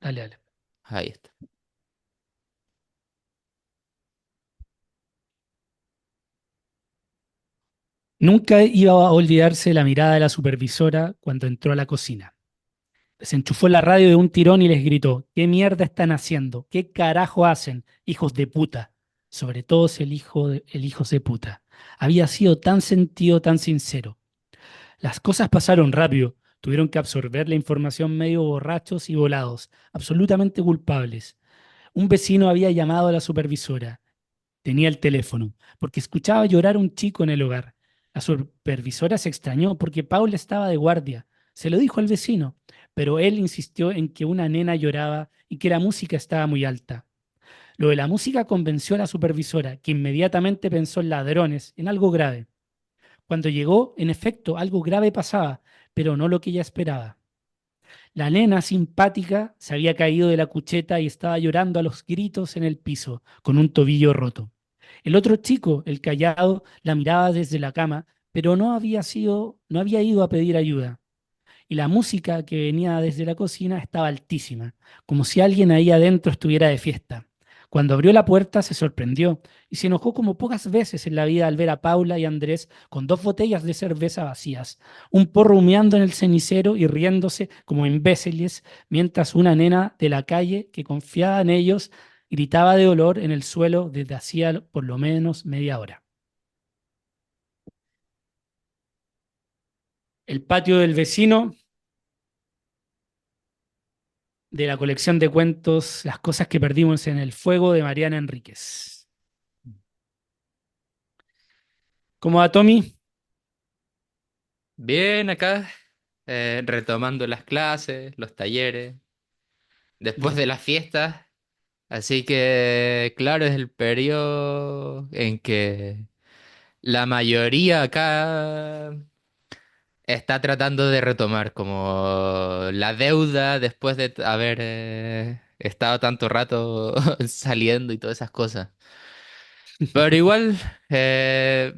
Dale, dale. Ahí está. Nunca iba a olvidarse la mirada de la supervisora cuando entró a la cocina. Desenchufó la radio de un tirón y les gritó: ¿Qué mierda están haciendo? ¿Qué carajo hacen, hijos de puta? Sobre todo si el hijo de puta. Había sido tan sentido, tan sincero. Las cosas pasaron rápido. Tuvieron que absorber la información medio borrachos y volados, absolutamente culpables. Un vecino había llamado a la supervisora. Tenía el teléfono, porque escuchaba llorar a un chico en el hogar. La supervisora se extrañó porque Paula estaba de guardia. Se lo dijo al vecino, pero él insistió en que una nena lloraba y que la música estaba muy alta. Lo de la música convenció a la supervisora, que inmediatamente pensó en ladrones, en algo grave. Cuando llegó, en efecto, algo grave pasaba, pero no lo que ella esperaba. La nena simpática se había caído de la cucheta y estaba llorando a los gritos en el piso, con un tobillo roto. El otro chico, el callado, la miraba desde la cama, pero no había ido a pedir ayuda. Y la música que venía desde la cocina estaba altísima, como si alguien ahí adentro estuviera de fiesta. Cuando abrió la puerta se sorprendió y se enojó como pocas veces en la vida al ver a Paula y Andrés con dos botellas de cerveza vacías, un porro humeando en el cenicero y riéndose como imbéciles, mientras una nena de la calle que confiaba en ellos gritaba de dolor en el suelo desde hacía por lo menos media hora. El patio del vecino de la colección de cuentos Las cosas que perdimos en el fuego de Mariana Enríquez. ¿Cómo va, Tommy? Bien, acá, retomando las clases, los talleres, después Ya. de las fiestas. Así que, claro, es el periodo en que la mayoría acá está tratando de retomar como la deuda después de haber estado tanto rato saliendo y todas esas cosas. Pero igual, eh,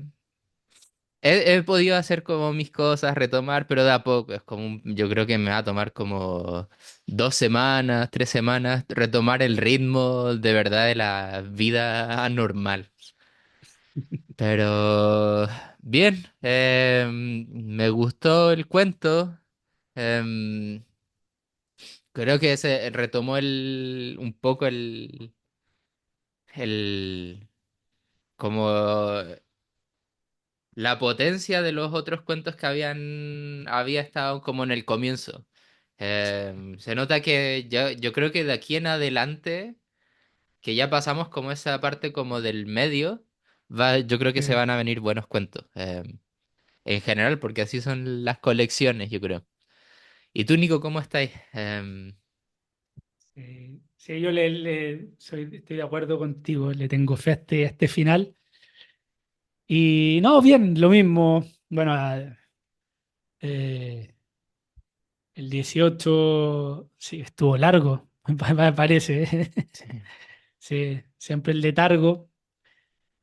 he podido hacer como mis cosas, retomar, pero de a poco. Es como, yo creo que me va a tomar como 2 semanas, 3 semanas, retomar el ritmo de verdad de la vida normal. Pero bien, me gustó el cuento. em, Creo que se retomó un poco el, como la potencia de los otros cuentos que había estado como en el comienzo. Se nota que yo creo que de aquí en adelante, que ya pasamos como esa parte como del medio, yo creo que se Sí, van a venir buenos cuentos. En general, porque así son las colecciones, yo creo. ¿Y tú, Nico, cómo estáis? sí, sí, yo estoy de acuerdo contigo, le tengo fe a este final. Y no, bien, lo mismo. Bueno, eh, el 18 sí, estuvo largo, me parece. Sí. Sí, siempre el letargo.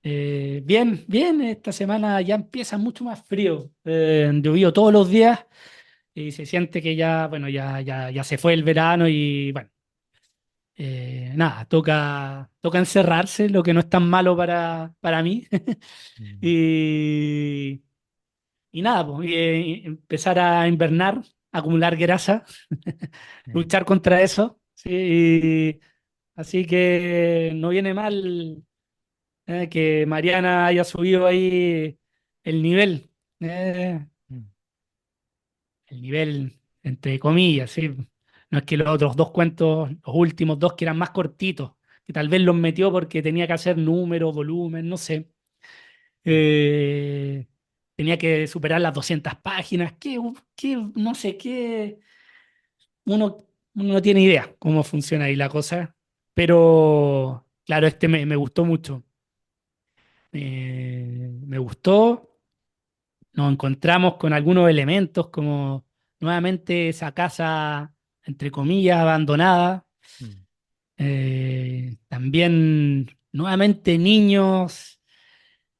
Bien, bien, esta semana ya empieza mucho más frío. Llovió todos los días y se siente que ya, bueno, ya se fue el verano y bueno, nada, toca encerrarse, lo que no es tan malo para mí. Mm. Y, y nada, pues, empezar a invernar, acumular grasa, Mm. luchar contra eso. Sí, así que no viene mal que Mariana haya subido ahí el nivel. eh, Mm. el nivel, entre comillas, ¿sí? No es que los otros dos cuentos, los últimos dos que eran más cortitos, que tal vez los metió porque tenía que hacer número, volumen, no sé. Eh, tenía que superar las 200 páginas, no sé, uno no tiene idea cómo funciona ahí la cosa, pero claro, este me gustó mucho. Me gustó. Nos encontramos con algunos elementos como nuevamente esa casa, entre comillas, abandonada. Mm. También nuevamente niños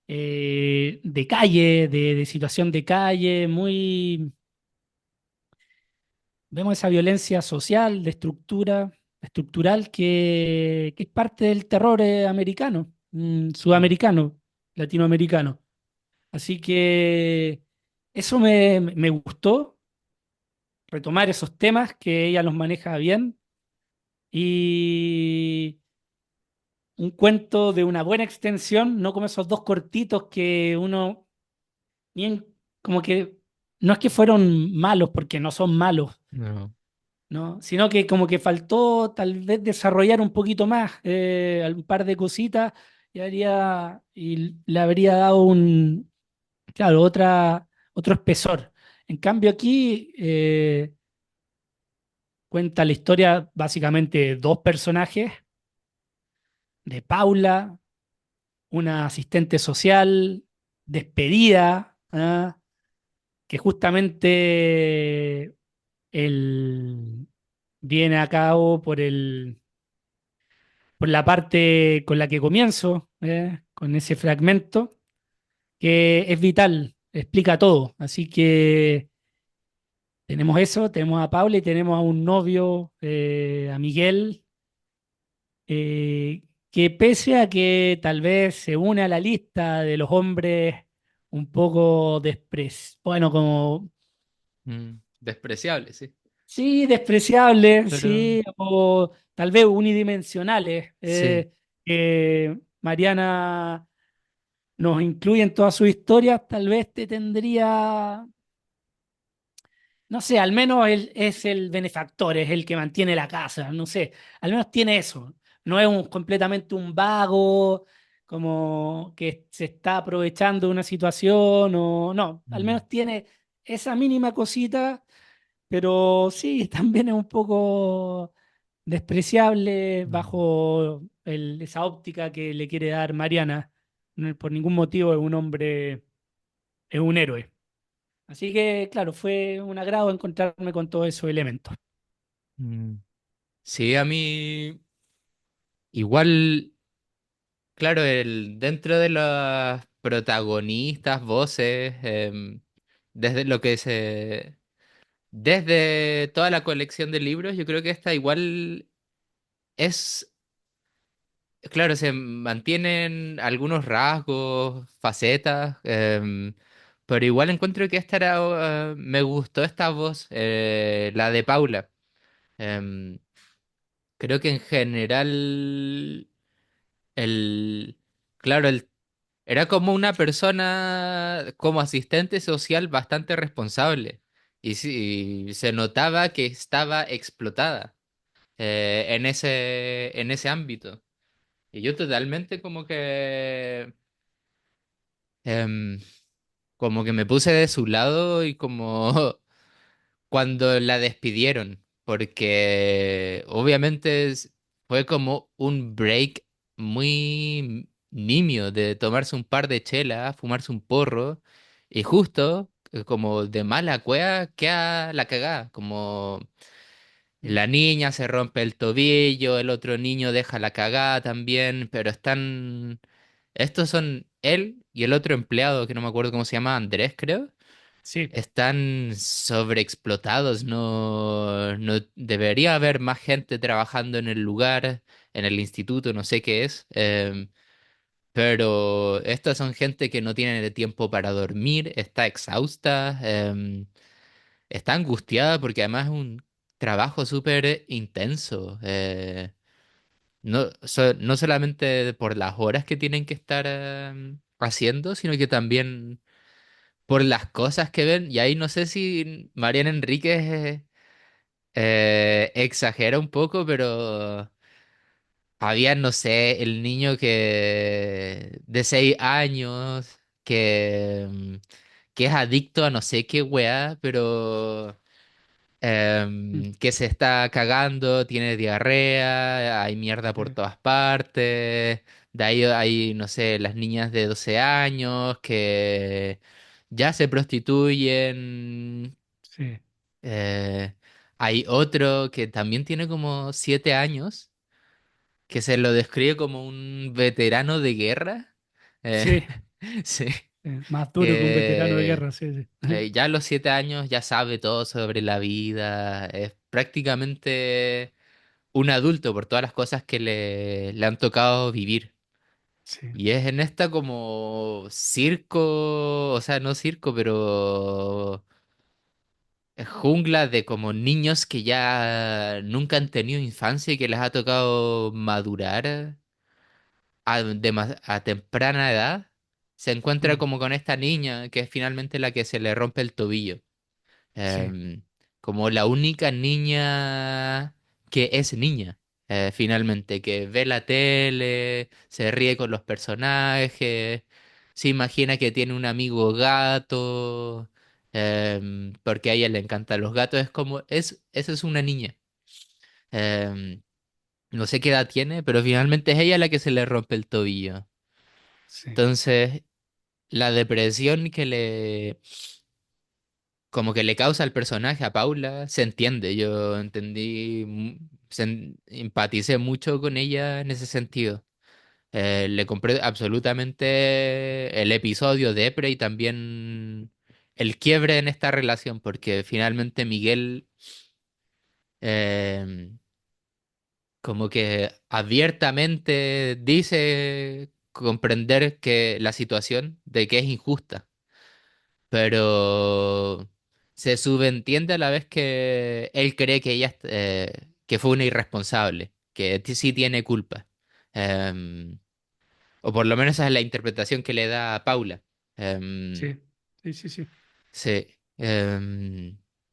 de calle, de situación de calle, muy... Vemos esa violencia social, de estructura. estructural que es parte del terror americano, Mm. sudamericano, latinoamericano. Así que eso me gustó, retomar esos temas que ella los maneja bien y un cuento de una buena extensión, no como esos dos cortitos que uno, bien, como que no es que fueron malos porque no son malos, No. ¿no? Sino que como que faltó tal vez desarrollar un poquito más, un par de cositas y le habría dado claro, otro espesor. En cambio aquí cuenta la historia básicamente de dos personajes, de Paula, una asistente social despedida, ¿ah? Que justamente el, viene a cabo por la parte con la que comienzo, con ese fragmento, que es vital, explica todo. Así que tenemos eso, tenemos a Paula y tenemos a un novio, a Miguel, eh, que pese a que tal vez se une a la lista de los hombres un poco bueno, como, Despreciable, sí. sí, despreciables, Pero sí, o tal vez unidimensionales, sí. que Mariana nos incluye en todas sus historias, tal vez te tendría, no sé, al menos él es el benefactor, es el que mantiene la casa, no sé, al menos tiene eso. No es completamente un vago, como que se está aprovechando de una situación, o no, al Mm, menos tiene esa mínima cosita, pero sí, también es un poco despreciable mm, bajo esa óptica que le quiere dar Mariana. Por ningún motivo es un hombre, es un héroe. Así que, claro, fue un agrado encontrarme con todos esos elementos. mm. Sí, a mí igual, claro, dentro de las protagonistas, voces, desde lo que se, desde toda la colección de libros, yo creo que esta igual es, claro, se mantienen algunos rasgos, facetas, pero igual encuentro que esta era, me gustó esta voz, la de Paula. Em, Creo que en general, el, claro, era como una persona, como asistente social bastante responsable. Y sí, se notaba que estaba explotada en ese ámbito. Y yo totalmente em, como que me puse de su lado y como cuando la despidieron, porque obviamente fue como un break muy nimio de tomarse un par de chelas, fumarse un porro, y justo como de mala cueva queda la cagada, como Mm. la niña se rompe el tobillo, el otro niño deja la cagada también, pero están... Estos son él y el otro empleado, que no me acuerdo cómo se llama, Andrés, creo, Sí, están sobreexplotados, no, no debería haber más gente trabajando en el lugar, en el instituto, no sé qué es, pero estas son gente que no tiene tiempo para dormir, está exhausta, está angustiada porque además es un trabajo súper intenso, no, no solamente por las horas que tienen que estar haciendo, sino que también por las cosas que ven, y ahí no sé si Mariana Enríquez exagera un poco, pero había, no sé, el niño que de 6 años que es adicto a no sé qué weá, pero mm, que se está cagando, tiene diarrea, hay mierda por sí, todas partes. De ahí hay, no sé, las niñas de 12 años que ya se prostituyen. sí, Eh, Hay otro que también tiene como 7 años, que se lo describe como un veterano de guerra. Eh, sí, sí, más duro que un veterano de que guerra, sí, sí. ya a los 7 años ya sabe todo sobre la vida. Es prácticamente un adulto por todas las cosas que le han tocado vivir. Sí, Y es en esta como circo, o sea, no circo, pero jungla de como niños que ya nunca han tenido infancia y que les ha tocado madurar a temprana edad. Se encuentra mm, como con esta niña que es finalmente la que se le rompe el tobillo. sí, em, Como la única niña que es niña, finalmente, que ve la tele, se ríe con los personajes, se imagina que tiene un amigo gato, porque a ella le encantan los gatos, esa es una niña. Em, no sé qué edad tiene, pero finalmente es ella la que se le rompe el tobillo. sí, Entonces, la depresión como que le causa al personaje, a Paula, se entiende. Yo entendí, empaticé mucho con ella en ese sentido. Le compré absolutamente el episodio de Epre y también el quiebre en esta relación, porque finalmente Miguel eh, como que abiertamente dice comprender que la situación de que es injusta, pero se subentiende a la vez que él cree que que fue una irresponsable, que sí tiene culpa. Em, o por lo menos esa es la interpretación que le da a Paula. Em, sí, sí, sí, sí, sí.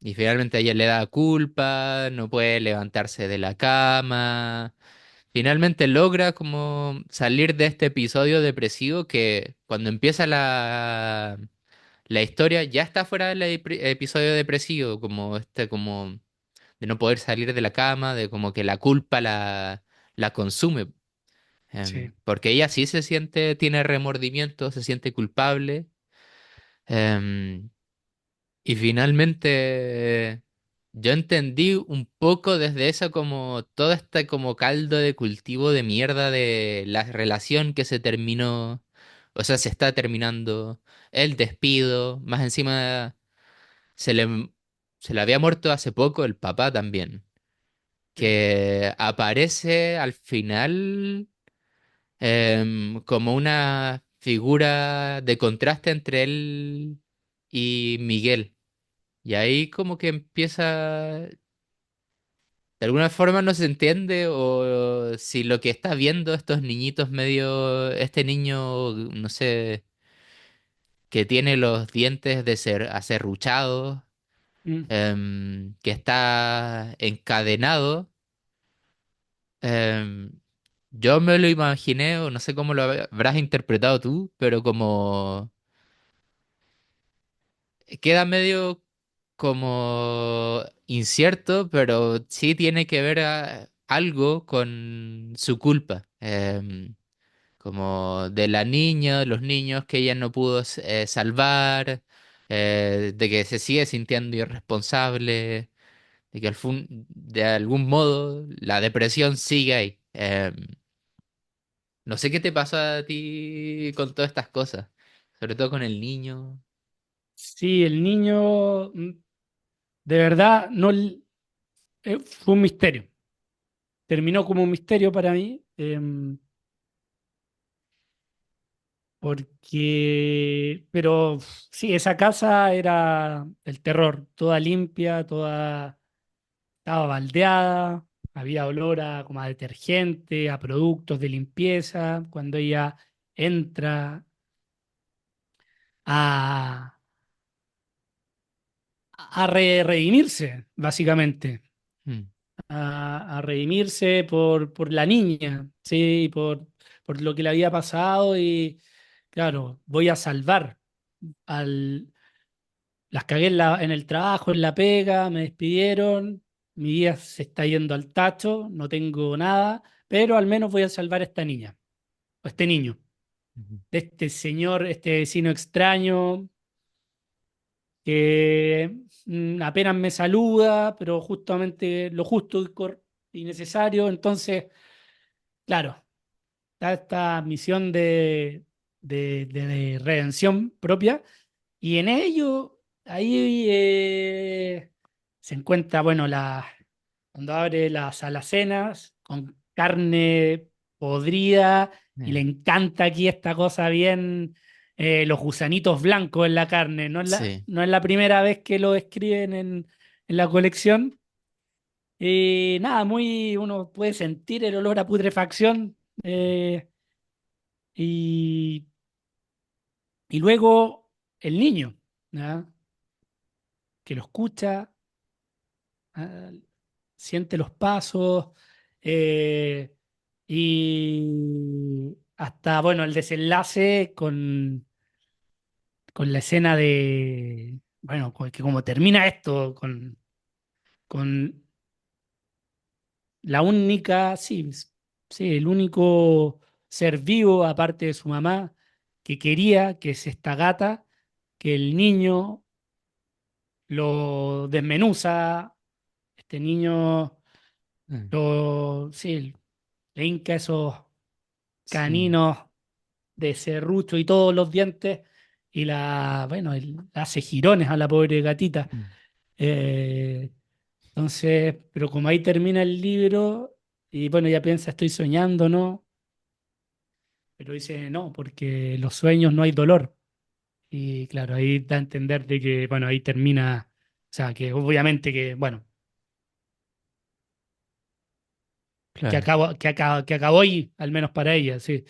Y finalmente a ella le da culpa, no puede levantarse de la cama. Finalmente logra como salir de este episodio depresivo que cuando empieza la historia ya está fuera del episodio depresivo, como como de no poder salir de la cama, de como que la culpa la consume. sí. Porque ella sí se siente, tiene remordimiento, se siente culpable. em, y finalmente yo entendí un poco desde eso como todo este como caldo de cultivo de mierda de la relación que se terminó, o sea, se está terminando, el despido, más encima se le, se le había muerto hace poco el papá también, Sí. que aparece al final como una figura de contraste entre él y Miguel. Y ahí como que empieza, de alguna forma no se entiende o si lo que está viendo estos niñitos medio, este niño, no sé, que tiene los dientes de ser acerruchados, Mm. que está encadenado, em, yo me lo imaginé o no sé cómo lo habrás interpretado tú, pero como queda medio como incierto, pero sí tiene que ver algo con su culpa, como de la niña, los niños que ella no pudo salvar, de que se sigue sintiendo irresponsable, de que de algún modo la depresión sigue ahí. No sé qué te pasa a ti con todas estas cosas, sobre todo con el niño. Sí, el niño, de verdad, no, fue un misterio. Terminó como un misterio para mí, pero sí, esa casa era el terror, toda limpia, toda, estaba baldeada, había olor a, como a detergente, a productos de limpieza. Cuando ella entra a, redimirse, básicamente, Mm, a redimirse por la niña, ¿sí? Por lo que le había pasado y, claro, voy a salvar al... Las cagué en el trabajo, en la pega, me despidieron, mi vida se está yendo al tacho, no tengo nada, pero al menos voy a salvar a esta niña, o este niño, ujú, de este señor, este vecino extraño que apenas me saluda, pero justamente lo justo y necesario. Entonces, claro, está esta misión de redención propia y en ello, ahí se encuentra, bueno, cuando abre las alacenas con carne podrida y le Eh, encanta aquí esta cosa bien, los gusanitos blancos en la carne. Sí. No es la primera vez que lo escriben en la colección. Y nada, uno puede sentir el olor a putrefacción. Y, y luego el niño, ¿ya? Que lo escucha, ¿ah? Siente los pasos, eh, y hasta, bueno, el desenlace con la escena de, bueno, que como termina esto, con la única, sí, sí, el único ser vivo, aparte de su mamá, que quería, que es esta gata, que el niño lo desmenuza, este niño Mm, sí, le hinca esos Sí. caninos de serrucho y todos los dientes y bueno, hace jirones a la pobre gatita. Mm, Eh, entonces, pero como ahí termina el libro y bueno, ya piensa, estoy soñando, ¿no? Pero dice, no, porque los sueños no hay dolor. Y claro, ahí da a entender de que, bueno, ahí termina, o sea, que obviamente que, bueno, Claro. que acabó ahí, al menos para ella, sí.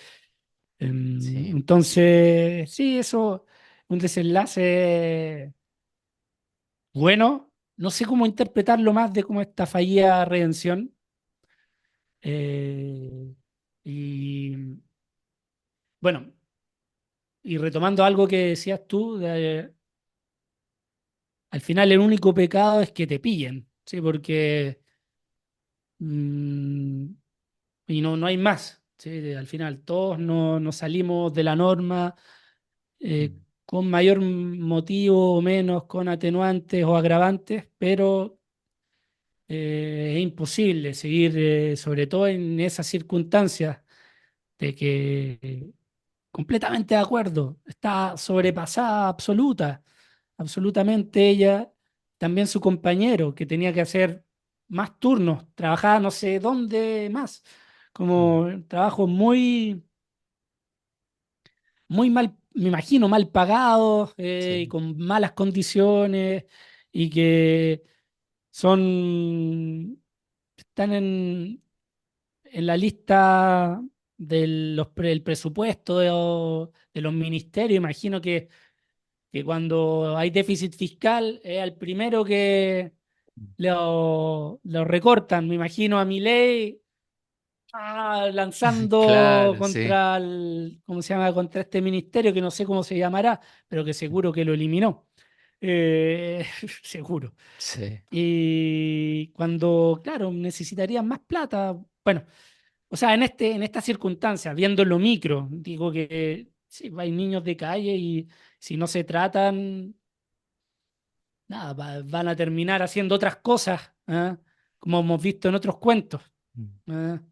Sí. Entonces, sí, eso, un desenlace bueno. No sé cómo interpretarlo más de cómo esta fallida redención. Eh, y bueno, y retomando algo que decías tú, al final el único pecado es que te pillen, ¿sí? Porque mm, y no hay más, ¿sí? Al final todos no salimos de la norma, Mm, con mayor motivo o menos, con atenuantes o agravantes, pero es imposible seguir, sobre todo en esas circunstancias, de que completamente de acuerdo, está sobrepasada absoluta, absolutamente ella, también su compañero, que tenía que hacer más turnos, trabajaba no sé dónde más, mm, como trabajos muy mal, me imagino, mal pagados, y Sí. con malas condiciones y que son, están en la lista del presupuesto de los ministerios. Imagino que cuando hay déficit fiscal es al primero que Mm. lo recortan. Me imagino a Milei lanzando Claro, sí. contra ¿cómo se llama? Contra este ministerio que no sé cómo se llamará, pero que seguro que lo eliminó. Eh, seguro. Sí. Y cuando, claro, necesitarían más plata. Bueno, o sea, en estas circunstancias, viendo lo micro, digo que sí, hay niños de calle y si no se tratan, nada, van a terminar haciendo otras cosas, ¿ah? Como hemos visto en otros cuentos. Mm, ¿Ah?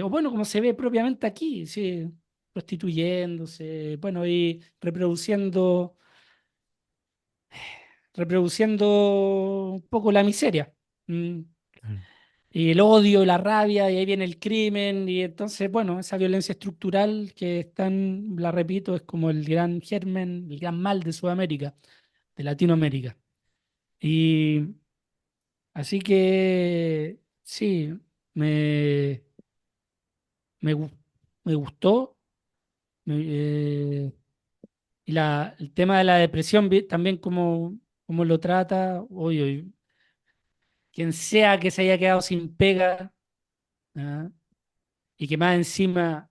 O bueno, como se ve propiamente aquí, sí, prostituyéndose, bueno, y reproduciendo un poco la miseria. ¿Mm? claro. Y el odio, la rabia, y ahí viene el crimen, y entonces, bueno, esa violencia estructural que es tan, la repito, es como el gran germen, el gran mal de Sudamérica, de Latinoamérica. Y así que, sí, me, me, gu- me gustó. Y el tema de la depresión, también como lo trata, oye, quien sea que se haya quedado sin pega, ¿ah? Y que más encima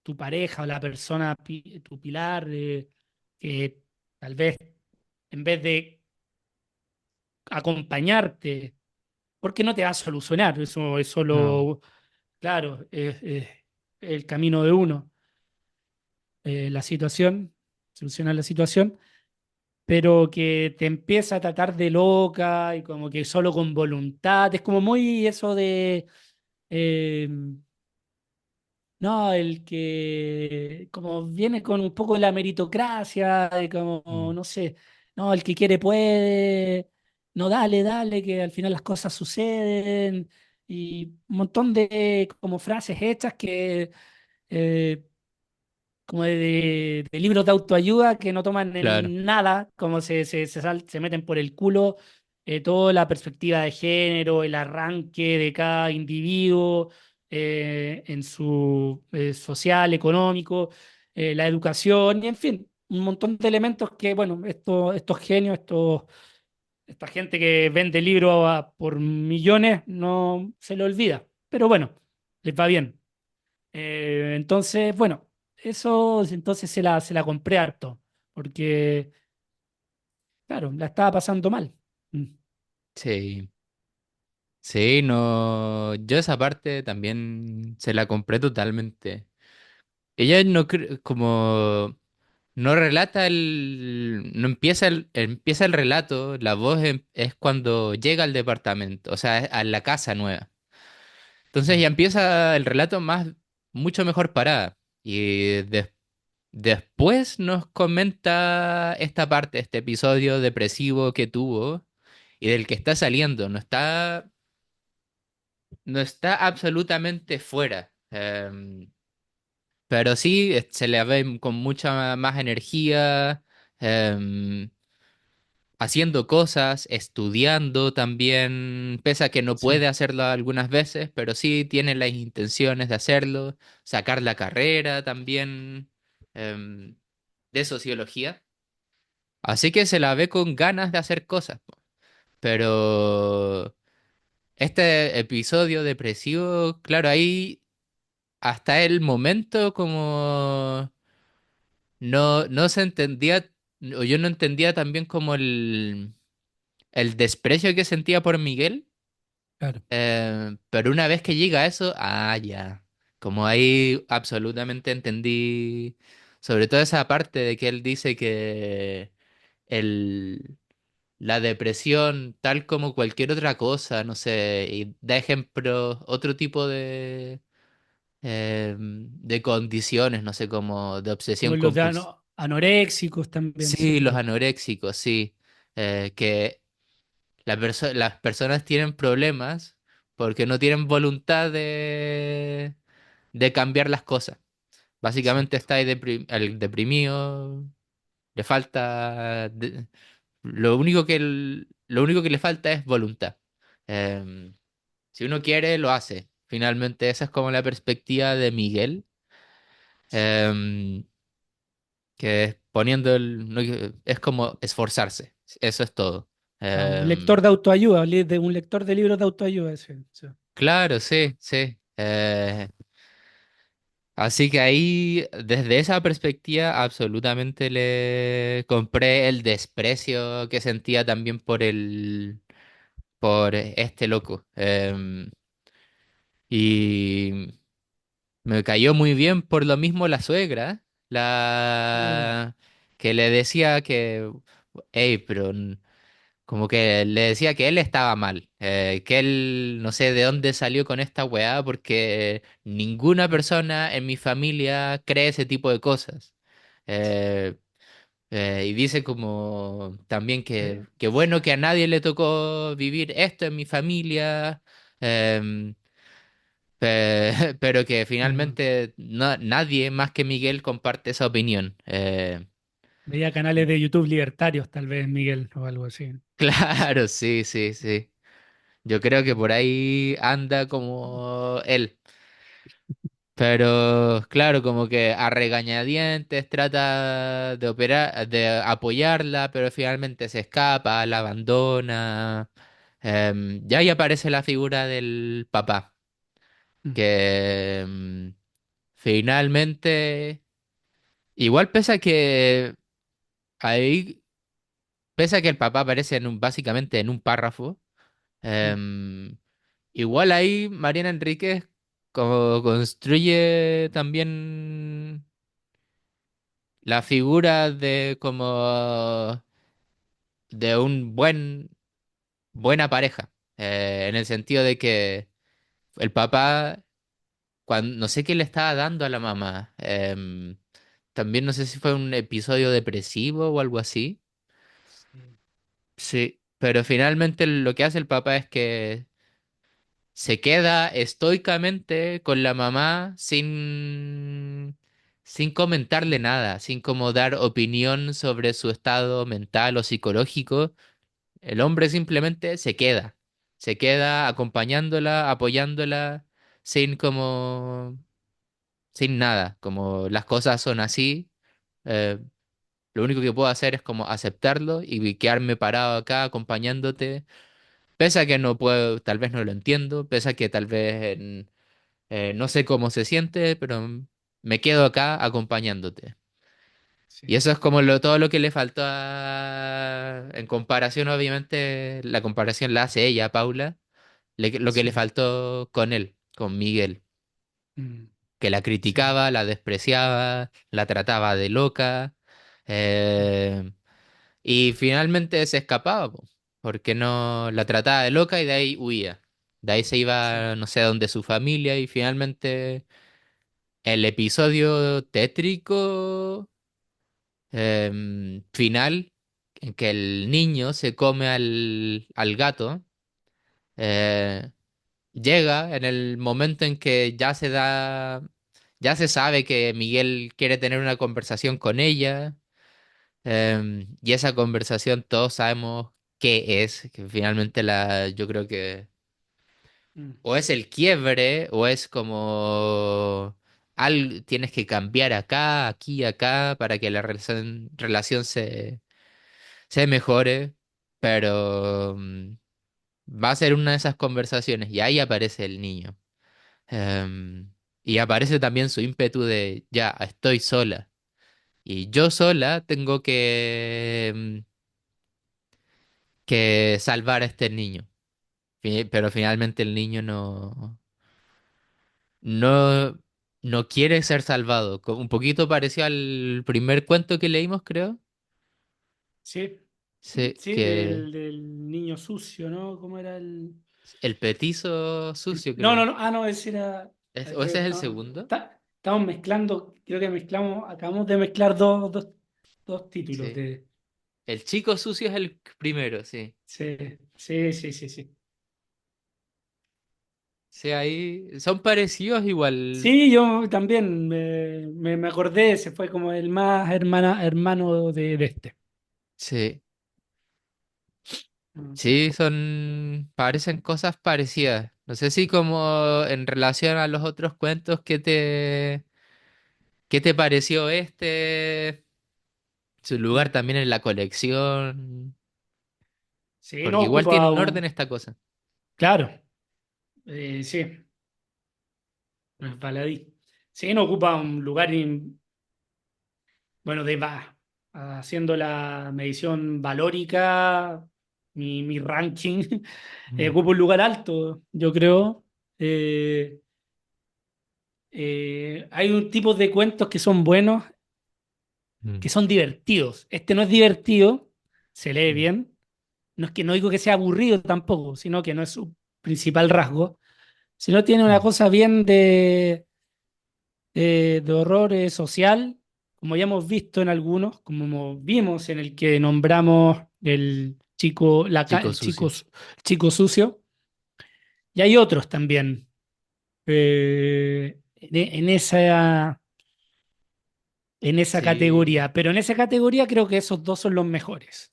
tu pareja o la persona, tu pilar, que tal vez en vez de acompañarte, porque no te va a solucionar, eso es No. solo, claro, es el camino de uno, la situación, solucionar la situación, pero que te empieza a tratar de loca y como que solo con voluntad, es como muy eso de... eh, no, el que como viene con un poco de la meritocracia, de como, Mm, no sé, no, el que quiere puede, no, dale, dale, que al final las cosas suceden, y un montón de como frases hechas que eh, como de libros de autoayuda que no toman Claro, en nada, como se meten por el culo toda la perspectiva de género, el arranque de cada individuo en su social, económico, la educación, y en fin, un montón de elementos que, bueno, estos genios, esta gente que vende libros por millones, no se le olvida. Pero bueno, les va bien. Entonces, bueno, eso entonces se la compré harto, porque, claro, la estaba pasando mal. Mm, sí. Sí, no, yo esa parte también se la compré totalmente. Ella no como no relata no empieza el relato, la voz es cuando llega al departamento, o sea, a la casa nueva. Entonces ya, ya empieza el relato más, mucho mejor parada. Y después nos comenta esta parte, este episodio depresivo que tuvo y del que está saliendo. No está absolutamente fuera. Pero sí, se le ve con mucha más energía, em, haciendo cosas, estudiando también, pese a que no sí, puede hacerlo algunas veces, pero sí tiene las intenciones de hacerlo, sacar la carrera también, em, de sociología. Así que se la ve con ganas de hacer cosas. Pero este episodio depresivo, claro, ahí hasta el momento como no se entendía, o yo no entendía también como el desprecio que sentía por Miguel, claro. pero una vez que llega a eso, ya, como ahí absolutamente entendí, sobre todo esa parte de que él dice que el, la depresión, tal como cualquier otra cosa, no sé, y da ejemplo, otro tipo de condiciones, no sé, como de Como obsesión los de compulsiva. anoréxicos también, sí, Sí, los pues, anoréxicos, sí. Que las personas tienen problemas porque no tienen voluntad de cambiar las cosas. Básicamente exacto. está ahí el deprimido, le falta... lo único que le falta es voluntad. Em, si uno quiere, lo hace. Finalmente, esa es como la perspectiva de Miguel. em, que es poniendo es como esforzarse. Eso es todo. Ah, un Em, lector de autoayuda, un lector de libros de autoayuda, ese, sí. claro, sí, sí. Así que ahí, desde esa perspectiva, absolutamente le compré el desprecio que sentía también por este loco. Y me cayó muy bien por lo mismo la suegra, Mm, la que le decía que, hey, pero como que le decía que él estaba mal, que él no sé de dónde salió con esta weá porque ninguna persona en mi familia cree ese tipo de cosas. Eh, y dice como también que bueno que a nadie le tocó vivir esto en mi familia, em, pero que mm. finalmente nadie más que Miguel comparte esa opinión. Veía canales de YouTube libertarios, tal vez, Miguel, o algo así. Claro, sí, sí, sí. Yo creo que por ahí anda como él. Pero claro, como que a regañadientes trata de operar, de apoyarla, pero finalmente se escapa, la abandona. Ya ahí aparece la figura del papá, Mm, que finalmente, igual ahí, pese a que el papá aparece básicamente en un párrafo. mm. Em, Igual ahí Mariana Enríquez como construye también la figura de como de un buena pareja, en el sentido de que el papá, cuando, no sé qué le estaba dando a la mamá, también no sé si fue un episodio depresivo o algo así. Sí. Sí. pero finalmente lo que hace el papá es que se queda estoicamente con la mamá sin comentarle nada, sin como dar opinión sobre su estado mental o psicológico. El hombre simplemente se queda acompañándola, apoyándola, sin como, sin nada, como las cosas son así. eh, lo único que puedo hacer es como aceptarlo y quedarme parado acá acompañándote, pese a que no puedo, tal vez no lo entiendo, pese a que tal vez no sé cómo se siente, pero me quedo acá acompañándote. Y Sí, eso es como todo lo que le faltó en comparación, obviamente, la comparación la hace ella, Paula, lo que le sí. faltó con él, con Miguel, Mm, que la sí. criticaba, la despreciaba, la trataba de loca, Mm, eh, y finalmente se escapaba, po, porque no la trataba de loca y de ahí huía. De ahí se sí. iba, no sé, a donde su familia y finalmente el episodio tétrico final en que el niño se come al gato, eh, llega en el momento en que ya se sabe que Miguel quiere tener una conversación con ella, y esa conversación todos sabemos qué es, que finalmente yo creo que Mm, o es el quiebre o es como tienes que cambiar acá, aquí, acá para que la relación se mejore, pero va a ser una de esas conversaciones y ahí aparece el niño. Y aparece también su ímpetu de, ya, estoy sola. Y yo sola tengo que salvar a este niño. Pero finalmente el niño no, no quiere ser salvado. Un poquito pareció al primer cuento que leímos, creo. sí, Sí, sí, que del niño sucio, ¿no? ¿Cómo era el petizo sucio, No, no, creo. no, ah, no, ese era, ¿O creo ese que es el segundo? estamos mezclando, creo que mezclamos, acabamos de mezclar dos títulos Sí. de... El chico sucio es el primero, sí. Sí, sí, sí, sí, sí. Sí, ahí son parecidos igual. Sí, yo también me acordé, ese fue como el más hermano de este. Sí. Mm. Sí, parecen cosas parecidas. No sé si como en relación a los otros cuentos, qué te pareció este? Su lugar Mm. también en la colección. Sí, no Porque igual tiene ocupa un orden un... esta cosa. Claro, sí, resbaladí. Sí, no ocupa un lugar, bueno, haciendo la medición valórica, mi ranking, Mm. ocupa un lugar alto, yo creo. Eh, hay un tipo de cuentos que son buenos, Mm. que son divertidos. Este no es divertido, se lee Mm. bien. No es que no digo que sea aburrido tampoco, sino que no es su principal rasgo, sino tiene una Mm. cosa bien de horror social, como ya hemos visto en algunos, como vimos en el que nombramos el chico, Chico el chico, sucio. chico sucio, y hay otros también en esa Sí, categoría, pero en esa categoría creo que esos dos son los mejores.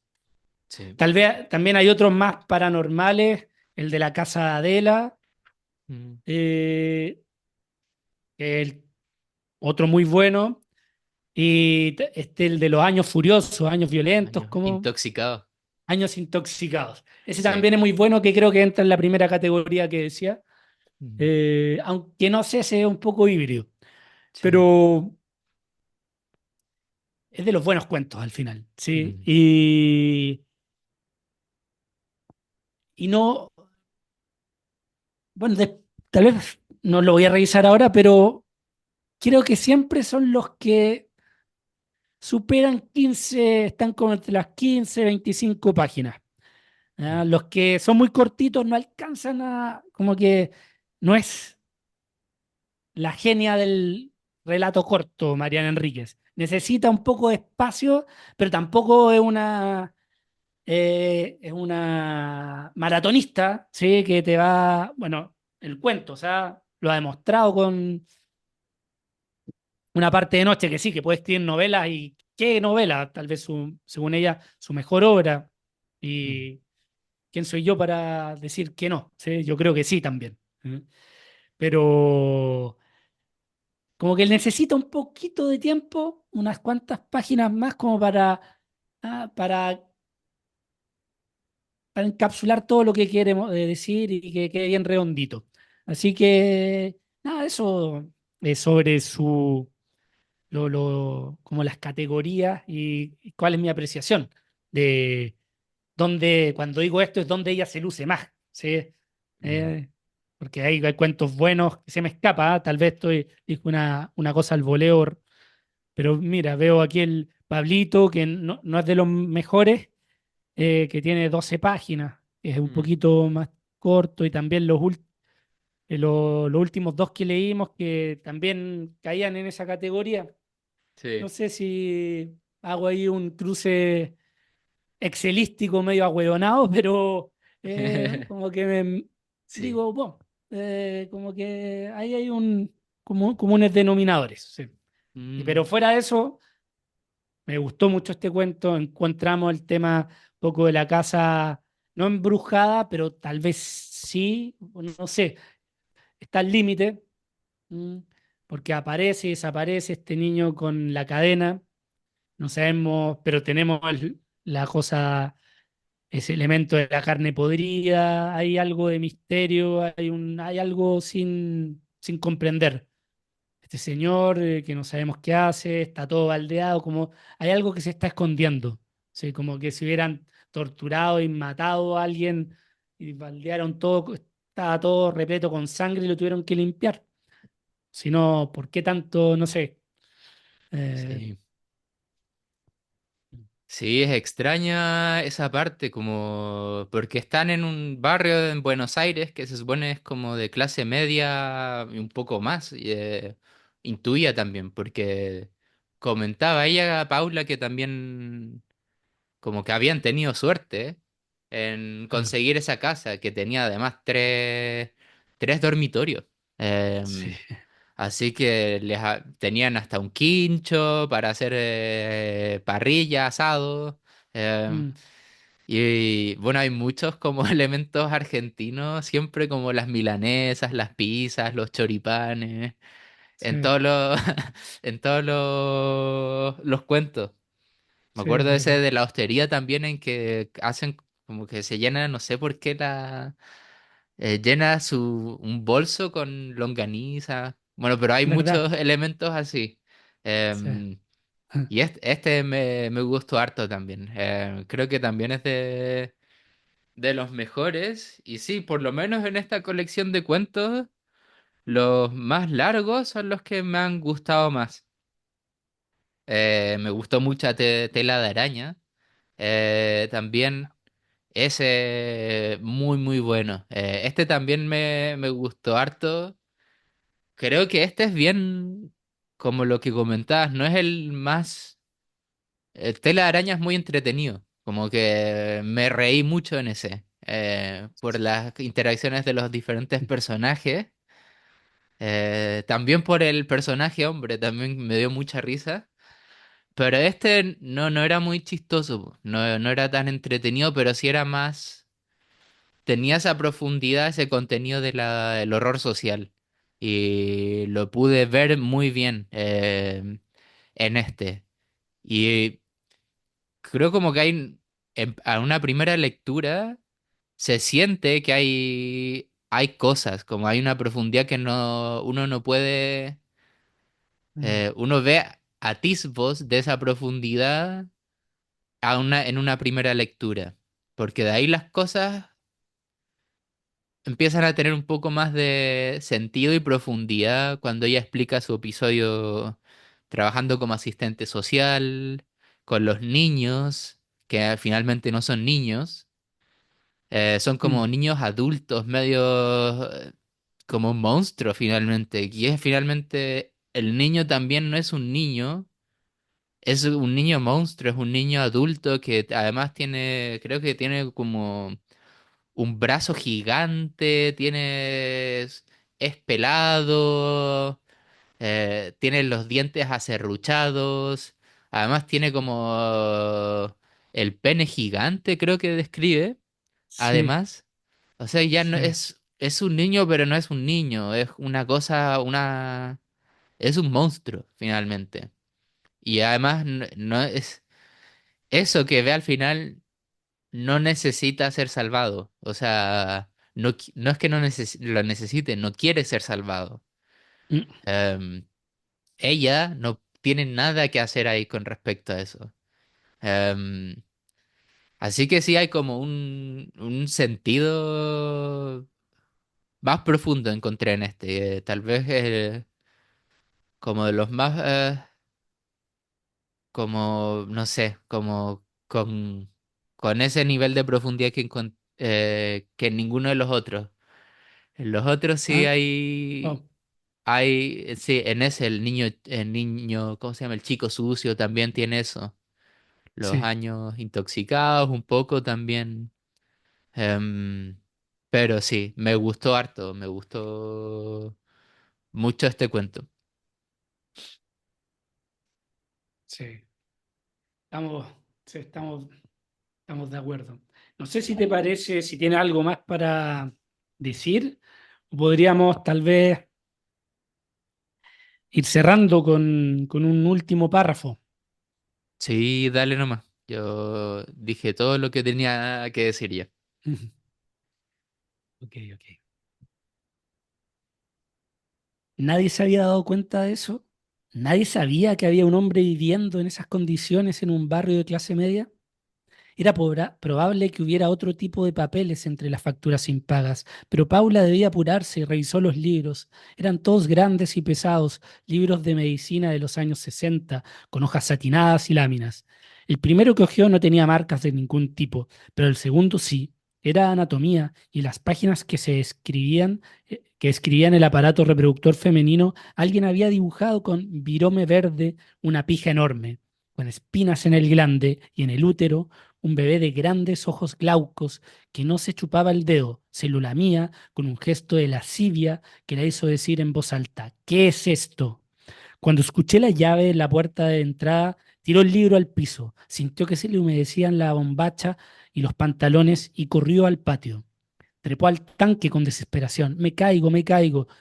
sí. Tal vez también hay otros más paranormales, el de la casa de Adela, Mm. eh, el otro muy bueno, y el de los años furiosos, años violentos, Años como intoxicado. años intoxicados. Ese Sí. también es muy bueno, que creo que entra en la primera categoría que decía, Mm. aunque no sé si es un poco híbrido, Sí. pero es de los buenos cuentos al final, ¿sí? Mm. Y no, bueno, tal vez no lo voy a revisar ahora, pero creo que siempre son los que superan 15, están como entre las 15 25 páginas. ¿Ya? Mm. Los que son muy cortitos no alcanzan como que no es la genia del relato corto, Mariana Enríquez. Necesita un poco de espacio, pero tampoco es una. Es una maratonista, ¿sí? Que te va, bueno, el cuento, o sea, lo ha demostrado con una parte de noche que sí, que puede escribir novelas y qué novela, tal vez según ella, su mejor obra. Mm, Y quién soy yo para decir que no, ¿sí? Yo creo que sí también. Pero como que él necesita un poquito de tiempo, unas cuantas páginas más como ah, para, para encapsular todo lo que queremos decir y que quede bien redondito. Así que, nada, eso es sobre como las categorías y cuál es mi apreciación de dónde, cuando digo esto, es donde ella se luce más, ¿sí? mm, Eh, Porque hay cuentos buenos que se me escapa, ¿ah? Tal vez dije una cosa al voleo, pero mira, veo aquí el Pablito, que no es de los mejores, que tiene 12 páginas, es un mm. poquito más corto, y también los últimos dos que leímos que también caían en esa categoría. No Sí, sé si hago ahí un cruce excelístico medio ahueonado, pero como que sí. digo, bueno, como que ahí hay comunes denominadores. Sí. Pero Mm, fuera de eso, me gustó mucho este cuento. Encontramos el tema un poco de la casa, no embrujada, pero tal vez sí, no sé, está al límite, mm, porque aparece y desaparece este niño con la cadena. No sabemos, pero tenemos la cosa, ese elemento de la carne podrida, hay algo de misterio, hay algo sin comprender. Este señor que no sabemos qué hace, está todo baldeado, como hay algo que se está escondiendo. Sí, como que si hubieran torturado y matado a alguien y baldearon todo, estaba todo repleto con sangre y lo tuvieron que limpiar. Si no, ¿por qué tanto? No sé. Eh, sí. Sí, es extraña esa parte, como porque están en un barrio en Buenos Aires que se supone es como de clase media y un poco más, y, intuía también, porque comentaba ella, Paula, que también como que habían tenido suerte en claro. conseguir esa casa, que tenía además tres dormitorios. Sí. Así que tenían hasta un quincho para hacer parrilla, asado. em, Mm, y bueno, hay muchos como elementos argentinos, siempre como las milanesas, las pizzas, los choripanes, en sí, todos los, en todos los cuentos. Me sí, es acuerdo ese verdad. de la hostería también en que hacen como que se llena, no sé por qué llena un bolso con longaniza. Bueno, pero hay ¿Verdad? muchos elementos así. Sí. Em, y este me gustó harto también. Creo que también es de los mejores. Y sí, por lo menos en esta colección de cuentos, los más largos son los que me han gustado más. Me gustó mucho Tela de Araña. También ese muy muy bueno. Este también me gustó harto. Creo que este es bien como lo que comentabas, no es el más... El Tela de Araña es muy entretenido, como que me reí mucho en ese, por las interacciones de los diferentes personajes, también por el personaje hombre, también me dio mucha risa. Pero este no era muy chistoso, po. No era tan entretenido, pero sí era más, tenía esa profundidad, ese contenido del horror social. Y lo pude ver muy bien en este. Y creo como que hay, a una primera lectura, se siente que hay cosas, como hay una profundidad que uno no puede, Mm, uno ve atisbos de esa profundidad en una primera lectura. Porque de ahí las cosas empiezan a tener un poco más de sentido y profundidad cuando ella explica su episodio trabajando como asistente social, con los niños, que finalmente no son niños, son como mm, niños adultos, medio como un monstruo finalmente. Y es finalmente, el niño también no es un niño, es un niño monstruo, es un niño adulto que además tiene, creo que tiene como un brazo gigante, es pelado, tiene los dientes acerruchados, además tiene como el pene gigante, creo que describe, Sí, además. O sea, ya no sí. es un niño, pero no es un niño, es una cosa, es un monstruo, finalmente. Y además no es eso que ve al final no necesita ser salvado. O sea, no es que lo necesite, no quiere ser salvado. Mm, Em, Ella no tiene nada que hacer ahí con respecto a eso. Em, Así que sí hay como un sentido más profundo encontré en este. Tal vez como de los más, como, no sé, como con ese nivel de profundidad que en ninguno de los otros. En los otros sí ah, hay, wow, sí, en ese el niño, ¿cómo se llama? El chico sucio también tiene eso. Los sí, años intoxicados un poco también. Em, pero sí, me gustó harto, me gustó mucho este cuento. sí. Estamos, sí, estamos de acuerdo. No sé si te parece, si tiene algo más para decir, podríamos tal vez ir cerrando con un último párrafo. Sí, dale nomás. Yo dije todo lo que tenía que decir ya. Ok, ok. Nadie se había dado cuenta de eso. Nadie sabía que había un hombre viviendo en esas condiciones en un barrio de clase media. Era probable que hubiera otro tipo de papeles entre las facturas impagas, pero Paula debía apurarse y revisó los libros. Eran todos grandes y pesados, libros de medicina de los años 60, con hojas satinadas y láminas. El primero que hojeó no tenía marcas de ningún tipo, pero el segundo sí. Era anatomía y las páginas que escribían el aparato reproductor femenino, alguien había dibujado con virome verde una pija enorme, con espinas en el glande y en el útero un bebé de grandes ojos glaucos que no se chupaba el dedo, se lo lamía con un gesto de lascivia que la hizo decir en voz alta, ¿qué es esto? Cuando escuché la llave en la puerta de entrada, tiró el libro al piso, sintió que se le humedecían la bombacha y los pantalones y corrió al patio. Trepó al tanque con desesperación. Me caigo,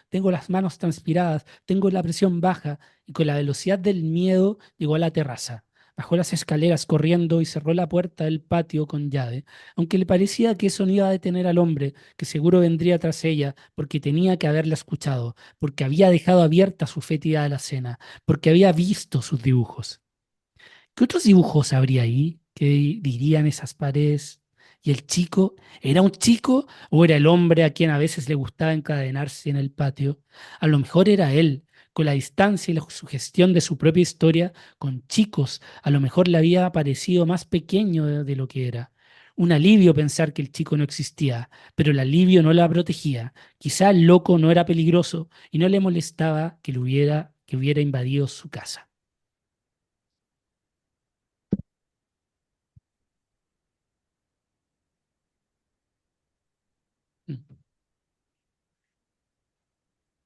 tengo las manos transpiradas, tengo la presión baja y con la velocidad del miedo llegó a la terraza. Bajó las escaleras corriendo y cerró la puerta del patio con llave, aunque le parecía que eso no iba a detener al hombre, que seguro vendría tras ella, porque tenía que haberla escuchado, porque había dejado abierta su fétida alacena, porque había visto sus dibujos. ¿Qué otros dibujos habría ahí? ¿Qué dirían esas paredes? ¿Y el chico? ¿Era un chico o era el hombre a quien a veces le gustaba encadenarse en el patio? A lo mejor era él, con la distancia y la sugestión de su propia historia, con chicos, a lo mejor le había parecido más pequeño de lo que era. Un alivio pensar que el chico no existía, pero el alivio no la protegía. Quizá el loco no era peligroso y no le molestaba que hubiera invadido su casa.